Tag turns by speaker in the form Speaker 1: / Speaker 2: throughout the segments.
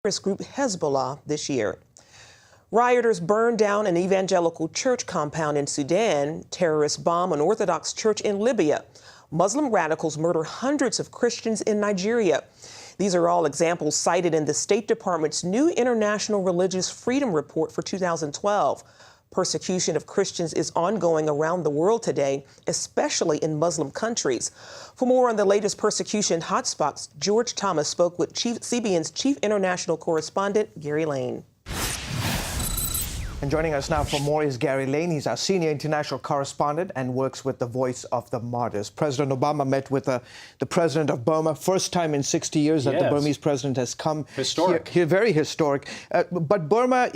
Speaker 1: terrorist group Hezbollah this year. Rioters burned down an evangelical church compound in Sudan. Terrorists bomb an Orthodox church in Libya. Muslim radicals murder hundreds of Christians in Nigeria. These are all examples cited in the State Department's new International Religious Freedom Report for 2012. Persecution of Christians is ongoing around the world today, especially in Muslim countries. For more on the latest persecution hotspots, George Thomas spoke with CBN's chief international correspondent, Gary Lane.
Speaker 2: And joining us now for more is Gary Lane. He's our senior international correspondent and works with the Voice of the Martyrs. President Obama met with the president of Burma. First time in 60 years that the Burmese president has come.
Speaker 3: Historic.
Speaker 2: Here, very historic. But Burma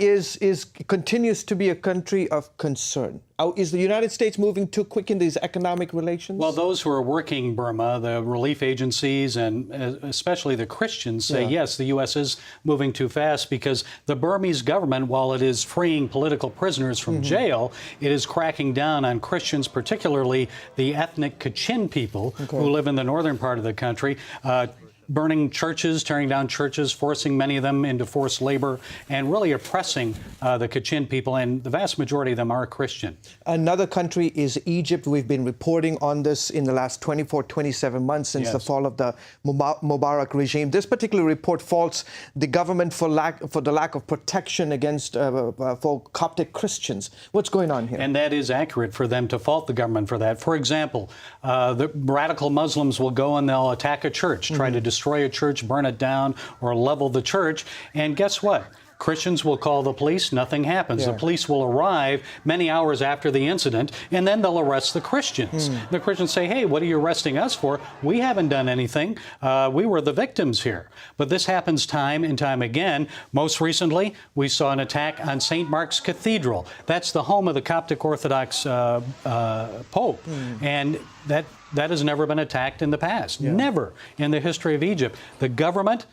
Speaker 2: continues to be a country of concern. Is the United States moving too quick in these economic relations?
Speaker 3: Well, those who are working Burma, the relief agencies, and especially the Christians say, yes, the U.S. is moving too fast because the Burmese government, while it is freeing political prisoners from jail, it is cracking down on Christians, particularly the ethnic Kachin people who live in the northern part of the country, burning churches, tearing down churches, forcing many of them into forced labor, and really oppressing the Kachin people, and the vast majority of them are Christian.
Speaker 2: Another country is Egypt. We've been reporting on this in the last 24, 27 months since the fall of the Mubarak regime. This particular report faults the government for the lack of protection against for Coptic Christians. What's going on here?
Speaker 3: And that is accurate for them to fault the government for that. For example, the radical Muslims will go and they'll attack a church, try to destroy a church, burn it down, or level the church. And guess what? Christians will call the police, nothing happens. The police will arrive many hours after the incident, and then they'll arrest the Christians. The Christians say, hey, what are you arresting us for? We haven't done anything. We were the victims here. But this happens time and time again. Most recently, we saw an attack on St. Mark's Cathedral. That's the home of the Coptic Orthodox Pope. And that has never been attacked in the past. Never in the history of Egypt. The government,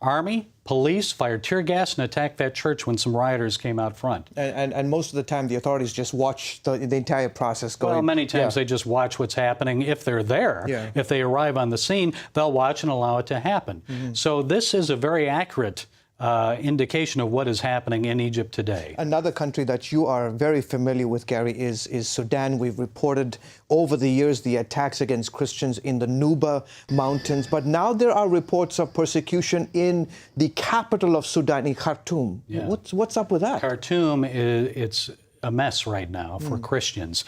Speaker 3: army, police fired tear gas and attacked that church when some rioters came out front.
Speaker 2: And most of the time, the authorities just watch the entire process going.
Speaker 3: Well, many times they just watch what's happening. If they're there, if they arrive on the scene, they'll watch and allow it to happen. So this is a very accurate indication of what is happening in Egypt today.
Speaker 2: Another country that you are very familiar with, Gary, is Sudan. We've reported over the years the attacks against Christians in the Nuba Mountains, but now there are reports of persecution in the capital of Sudan, in Khartoum. What's up with that?
Speaker 3: Khartoum, it's a mess right now for Christians.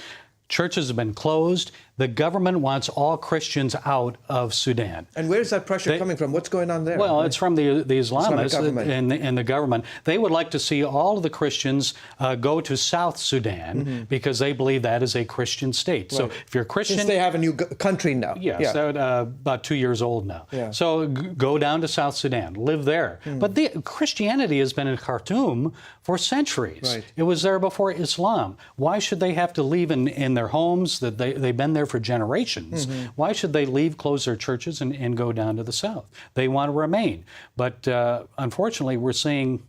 Speaker 3: Churches have been closed. The government wants all Christians out of Sudan.
Speaker 2: And where's that pressure coming from? What's going on there?
Speaker 3: Well, it's from the Islamists and the government. They would like to see all of the Christians go to South Sudan because they believe that is a Christian state. So if you're Christian...
Speaker 2: Since they have a new country now.
Speaker 3: Yes, about 2 years old now. So go down to South Sudan, live there. But Christianity has been in Khartoum for centuries. It was there before Islam. Why should they have to leave in their homes that they've been there for generations? Why should they leave, close their churches, and go down to the south? They want to remain. But unfortunately, we're seeing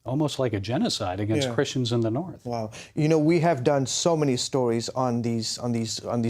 Speaker 3: almost like a genocide against Christians in the north.
Speaker 2: Wow. You know, we have done so many stories on these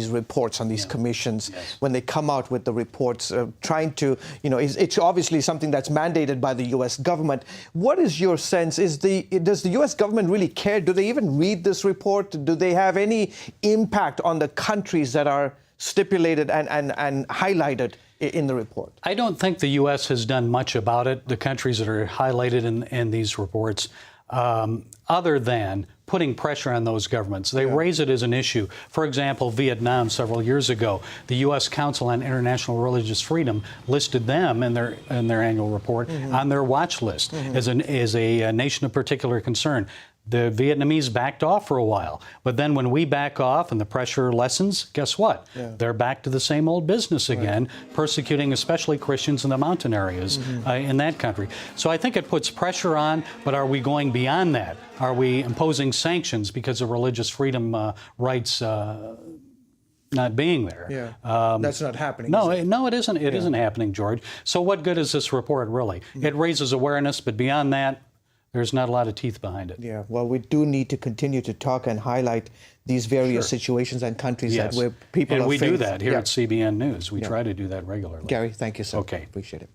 Speaker 2: reports, on these commissions, when they come out with the reports, trying to, it's obviously something that's mandated by the U.S. government. What is your sense? Does the U.S. government really care? Do they even read this report? Do they have any impact on the countries that are stipulated and highlighted in the report?
Speaker 3: I don't think the U.S. has done much about it, the countries that are highlighted in these reports, other than putting pressure on those governments. They raise it as an issue. For example, Vietnam several years ago, the U.S. Council on International Religious Freedom listed them in their annual report on their watch list as a nation of particular concern. The Vietnamese backed off for a while, but then when we back off and the pressure lessens, guess what? They're back to the same old business again, persecuting especially Christians in the mountain areas in that country. So I think it puts pressure on, but are we going beyond that? Are we imposing sanctions because of religious freedom rights not being there?
Speaker 2: That's not happening.
Speaker 3: No, it isn't. It isn't happening, George. So what good is this report really? It raises awareness, but beyond that, there's not a lot of teeth behind it.
Speaker 2: Yeah, well, we do need to continue to talk and highlight these various situations and countries that where people
Speaker 3: and
Speaker 2: are
Speaker 3: we
Speaker 2: facing.
Speaker 3: do that here at CBN News. We try to do that regularly.
Speaker 2: Gary, thank you, sir.
Speaker 3: Okay.
Speaker 2: Appreciate it.